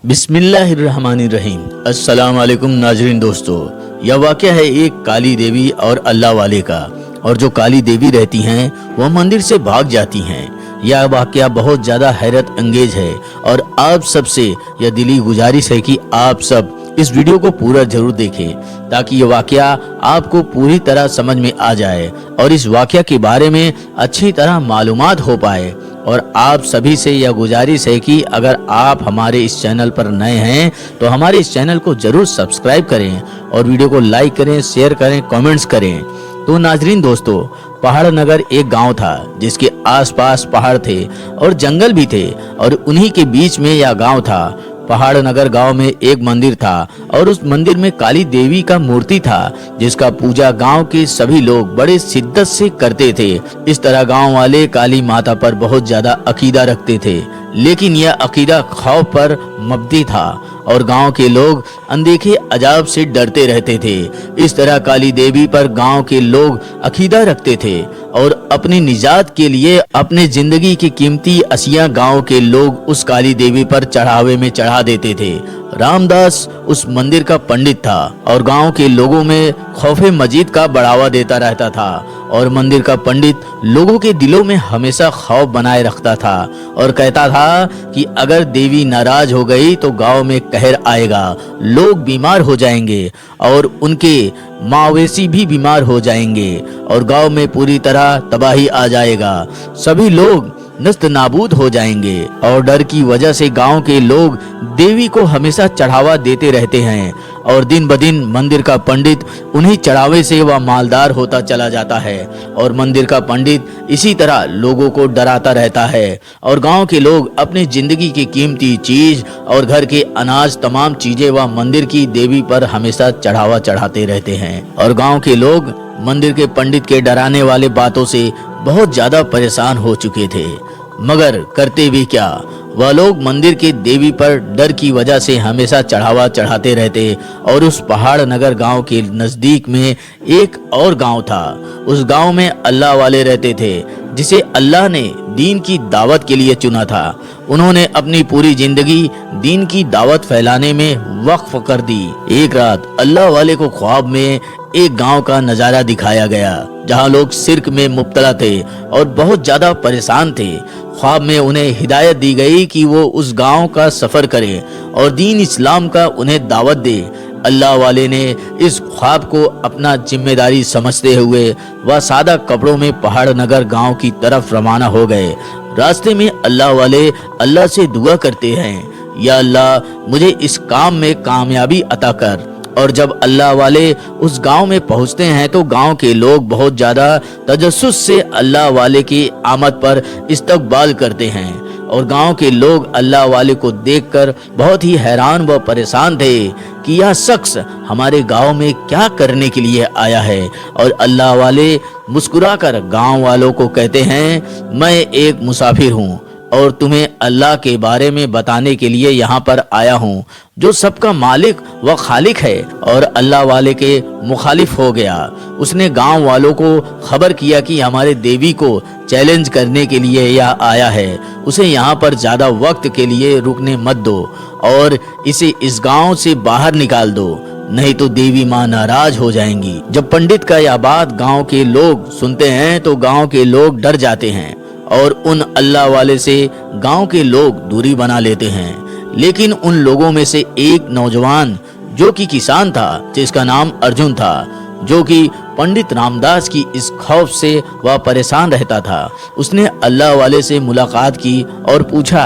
बिस्मिल्लाहिर्रहमानिर्रहीम। अस्सलाम वालेकुम नाजरीन दोस्तों, यह वाक़या है एक काली देवी और अल्लाह वाले का। और जो काली देवी रहती हैं वह मंदिर से भाग जाती हैं। यह वाक़या बहुत ज़्यादा हैरत अंगेज है और आप सबसे यह दिली गुजारिश है कि आप सब इस वीडियो को पूरा जरूर देखें ताकि ये वाक़या आपको पूरी तरह समझ में आ जाए और इस वाक़या के बारे में अच्छी तरह मालूमात हो पाए। और आप सभी से यह गुजारिश है कि अगर आप हमारे इस चैनल पर नए हैं तो हमारे इस चैनल को जरूर सब्सक्राइब करें और वीडियो को लाइक करें, शेयर करें, कमेंट्स करें। तो नाजरीन दोस्तों, पहाड़ नगर एक गांव था जिसके आसपास पहाड़ थे और जंगल भी थे और उन्हीं के बीच में यह गांव था। पहाड़ नगर गांव में एक मंदिर था और उस मंदिर में काली देवी का मूर्ति था जिसका पूजा गांव के सभी लोग बड़े शिद्दत से करते थे। इस तरह गांव वाले काली माता पर बहुत ज्यादा अकीदा रखते थे, लेकिन यह अकीदा खौफ पर मबनी था और गांव के लोग अनदेखे अजाब से डरते रहते थे। इस तरह काली देवी पर गांव के लोग अकीदा रखते थे और अपनी निजात के लिए अपने जिंदगी की कीमती अशिया गांव के लोग उस काली देवी पर चढ़ावे में चढ़ा देते थे। रामदास उस मंदिर का पंडित था और गांव के लोगों में खौफे मजीद का बढ़ावा देता रहता था और मंदिर का पंडित लोगों के दिलों में हमेशा खौफ बनाए रखता था और कहता था कि अगर देवी नाराज हो गई तो गांव में कहर आएगा, लोग बीमार हो जाएंगे और उनके मवेशी भी बीमार हो जाएंगे और गांव में पूरी तरह तबाही आ जाएगा, सभी लोग नस्त नाबूद हो जाएंगे। और डर की वजह से गांव के लोग देवी को हमेशा चढ़ावा देते रहते हैं और दिन ब दिन मंदिर का पंडित उन्हीं चढ़ावे से वह मालदार होता चला जाता है और मंदिर का पंडित इसी तरह लोगों को डराता रहता है और गांव के लोग अपनी जिंदगी की कीमती चीज और घर के अनाज तमाम चीजें वह मंदिर की देवी पर हमेशा चढ़ावा चढ़ाते रहते हैं और गांव के लोग मंदिर के पंडित के डराने वाले बातों से बहुत ज्यादा परेशान हो चुके थे, मगर करते भी क्या। वह लोग मंदिर के देवी पर डर की वजह से हमेशा चढ़ावा चढ़ाते रहते और उस पहाड़ नगर गांव के नजदीक में एक और गांव था। उस गांव में अल्लाह वाले रहते थे जिसे अल्लाह ने दीन की दावत के लिए चुना था। उन्होंने अपनी पूरी जिंदगी दीन की दावत फैलाने में वक्फ कर दी। एक रात अल्लाह वाले को ख्वाब में एक गांव का नजारा दिखाया गया जहां लोग शिर्क में मुब्तला थे और बहुत ज्यादा परेशान थे। ख्वाब में उन्हें हिदायत दी गई कि वो उस गांव का सफर करें और दीन इस्लाम का उन्हें दावत दे। अल्लाह वाले ने इस ख्वाब को अपना जिम्मेदारी समझते हुए वह सादा कपड़ों में पहाड़ नगर गांव की तरफ रवाना हो गए। रास्ते में अल्लाह वाले अल्लाह से दुआ करते हैं, या अल्लाह मुझे इस काम में कामयाबी अता कर। और जब अल्लाह वाले उस गांव में पहुंचते हैं तो गांव के लोग बहुत ज्यादा तजस्सुस से अल्लाह वाले की आमद पर इस्तकबाल करते हैं और गांव के लोग अल्लाह वाले को देखकर बहुत ही हैरान व परेशान थे कि यह शख्स हमारे गांव में क्या करने के लिए आया है। और अल्लाह वाले मुस्कुराकर गांव वालों को कहते हैं, मैं एक मुसाफिर हूँ और तुम्हें अल्लाह के बारे में बताने के लिए यहाँ पर आया हूँ जो सबका मालिक व खालिक है। और अल्लाह वाले के मुखालिफ हो गया। उसने गांव वालों को खबर किया कि हमारे देवी को चैलेंज करने के लिए यह आया है, उसे यहाँ पर ज्यादा वक्त के लिए रुकने मत दो और इसे इस गांव से बाहर निकाल दो, नहीं तो देवी माँ नाराज हो जाएंगी। जब पंडित का यह बात गांव के लोग सुनते हैं तो गांव के लोग डर जाते हैं और उन अल्लाह वाले से गांव के लोग दूरी बना लेते हैं। लेकिन उन लोगों में से एक नौजवान जो कि किसान था, जिसका नाम अर्जुन था, जो कि पंडित रामदास की इस खौफ से वह परेशान रहता था, उसने अल्लाह वाले से मुलाकात की और पूछा,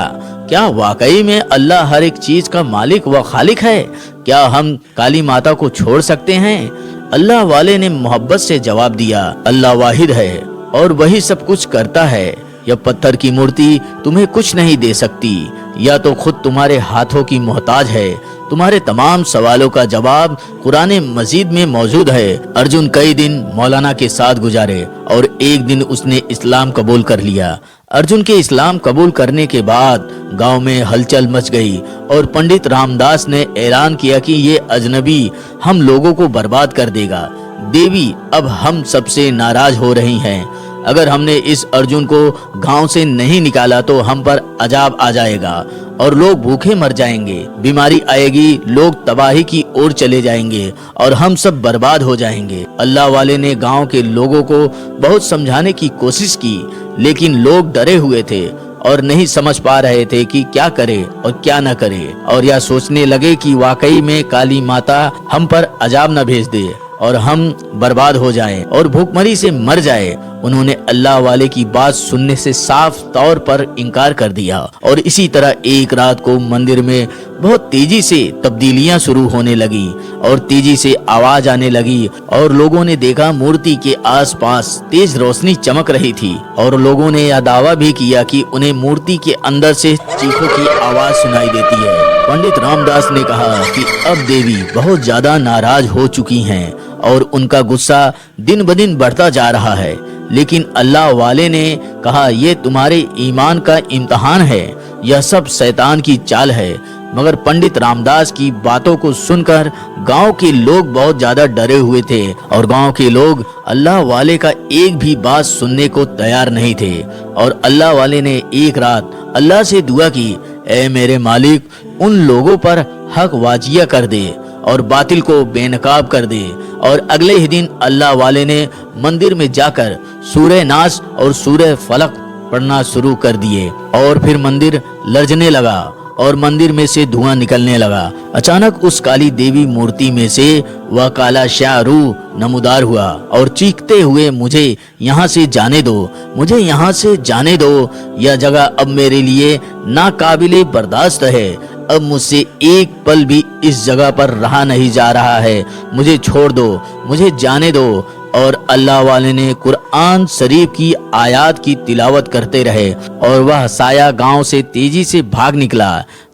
क्या वाकई में अल्लाह हर एक चीज का मालिक व खालिक है? क्या हम काली माता को छोड़ सकते हैं? अल्लाह वाले ने मोहब्बत से जवाब दिया, अल्लाह वाहिद है और वही सब कुछ करता है। यह पत्थर की मूर्ति तुम्हें कुछ नहीं दे सकती, या तो खुद तुम्हारे हाथों की मोहताज है। तुम्हारे तमाम सवालों का जवाब कुरान मजीद में मौजूद है। अर्जुन कई दिन मौलाना के साथ गुजारे और एक दिन उसने इस्लाम कबूल कर लिया। अर्जुन के इस्लाम कबूल करने के बाद गांव में हलचल मच गई और पंडित रामदास ने ऐलान किया कि ये अजनबी हम लोगों को बर्बाद कर देगा। देवी अब हम सबसे नाराज हो रही हैं। अगर हमने इस अर्जुन को गांव से नहीं निकाला तो हम पर अजाब आ जाएगा और लोग भूखे मर जाएंगे, बीमारी आएगी, लोग तबाही की ओर चले जाएंगे और हम सब बर्बाद हो जाएंगे। अल्लाह वाले ने गांव के लोगों को बहुत समझाने की कोशिश की, लेकिन लोग डरे हुए थे और नहीं समझ पा रहे थे कि क्या करे और क्या न करे, और यह सोचने लगे कि वाकई में काली माता हम पर अजाब न भेज दे और हम बर्बाद हो जाएं और भूखमरी से मर जाएं। उन्होंने अल्लाह वाले की बात सुनने से साफ तौर पर इनकार कर दिया। और इसी तरह एक रात को मंदिर में बहुत तेजी से तब्दीलियां शुरू होने लगी और तेजी से आवाज आने लगी और लोगों ने देखा मूर्ति के आसपास तेज रोशनी चमक रही थी और लोगों ने यह दावा भी किया कि उन्हें मूर्ति के अंदर से चीखों की आवाज सुनाई देती है। पंडित रामदास ने कहा कि अब देवी बहुत ज्यादा नाराज हो चुकी हैं और उनका गुस्सा दिन ब दिन बढ़ता जा रहा है, लेकिन अल्लाह वाले ने कहा ये तुम्हारे ईमान का इम्तिहान है, यह सब शैतान की चाल है। मगर पंडित रामदास की बातों को सुनकर गांव के लोग बहुत ज्यादा डरे हुए थे और गांव के लोग अल्लाह वाले का एक भी बात सुनने को तैयार नहीं थे। और अल्लाह वाले ने एक रात अल्लाह से दुआ की, ऐ मेरे मालिक, उन लोगों पर हक वाजिया कर दे और बातिल को बेनकाब कर दे। और अगले ही दिन अल्लाह वाले ने मंदिर में जाकर सूरह नास और सूरह फलक पढ़ना शुरू कर दिए और फिर मंदिर लरजने लगा और मंदिर में से धुआं निकलने लगा। अचानक उस काली देवी मूर्ति में से वह काला शाह रूह नमूदार हुआ और चीखते हुए, मुझे यहाँ से जाने दो, मुझे यहाँ से जाने दो, यह जगह अब मेरे लिए नाकाबिले बर्दाश्त है, अब मुझसे एक पल भी इस जगह पर रहा नहीं जा रहा है, मुझे छोड़ दो, मुझे जाने दो। और अल्लाह वाले ने कुरान शरीफ की आयत की तिलावत करते रहे और वह साया गांव से तेजी से भाग निकला।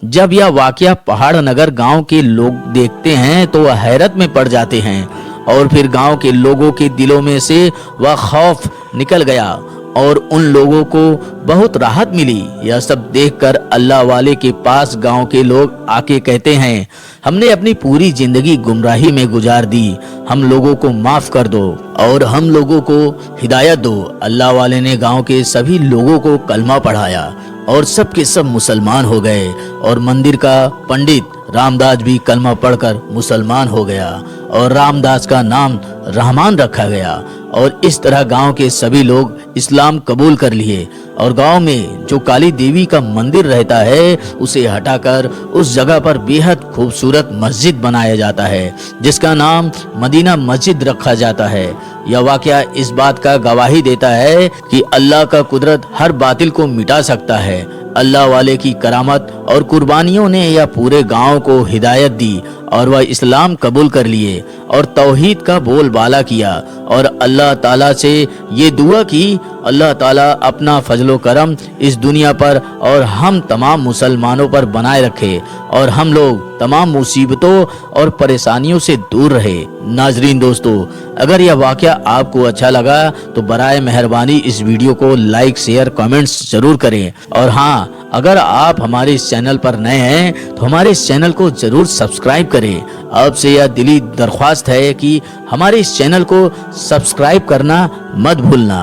जब यह वाकया पहाड़ नगर गांव के लोग देखते हैं तो वह हैरत में पड़ जाते हैं और फिर गांव के लोगों के दिलों में से वह खौफ निकल गया और उन लोगों को बहुत राहत मिली। यह सब देखकर अल्लाह वाले के पास गांव के लोग आके कहते हैं, हमने अपनी पूरी जिंदगी गुमराही में गुजार दी, हम लोगों को माफ कर दो और हम लोगों को हिदायत दो। अल्लाह वाले ने गांव के सभी लोगों को कलमा पढ़ाया और सब के सब मुसलमान हो गए और मंदिर का पंडित रामदास भी कलमा पढ़कर मुसलमान हो गया और रामदास का नाम रहमान रखा गया। और इस तरह गांव के सभी लोग इस्लाम कबूल कर लिए और गांव में जो काली देवी का मंदिर रहता है उसे हटाकर उस जगह पर बेहद खूबसूरत मस्जिद बनाया जाता है जिसका नाम मदीना मस्जिद रखा जाता है। यह वाकया इस बात का गवाही देता है कि अल्लाह का कुदरत हर बातिल को मिटा सकता है। अल्लाह वाले की करामत और कुर्बानियों ने यह पूरे गांव को हिदायत दी और वह इस्लाम कबूल कर लिए और तौहीद का बोलबाला किया और अल्लाह ताला से ये दुआ की, अल्लाह ताला अपना फजलो करम इस दुनिया पर और हम तमाम मुसलमानों पर बनाए रखे और हम लोग तमाम मुसीबतों और परेशानियों से दूर रहे। नाजरीन दोस्तों, अगर यह वाकया आपको अच्छा लगा तो बराए मेहरबानी इस वीडियो को लाइक, शेयर, कमेंट्स जरूर करें। और हाँ, अगर आप हमारे इस चैनल पर नए हैं तो हमारे इस चैनल को जरूर सब्सक्राइब करें। आपसे यह दिली दरख्वास्त है कि हमारे इस चैनल को सब्सक्राइब करना मत भूलना।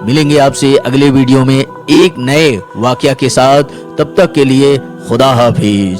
मिलेंगे आपसे अगले वीडियो में एक नए वाकया के साथ, तब तक के लिए खुदा हाफिज।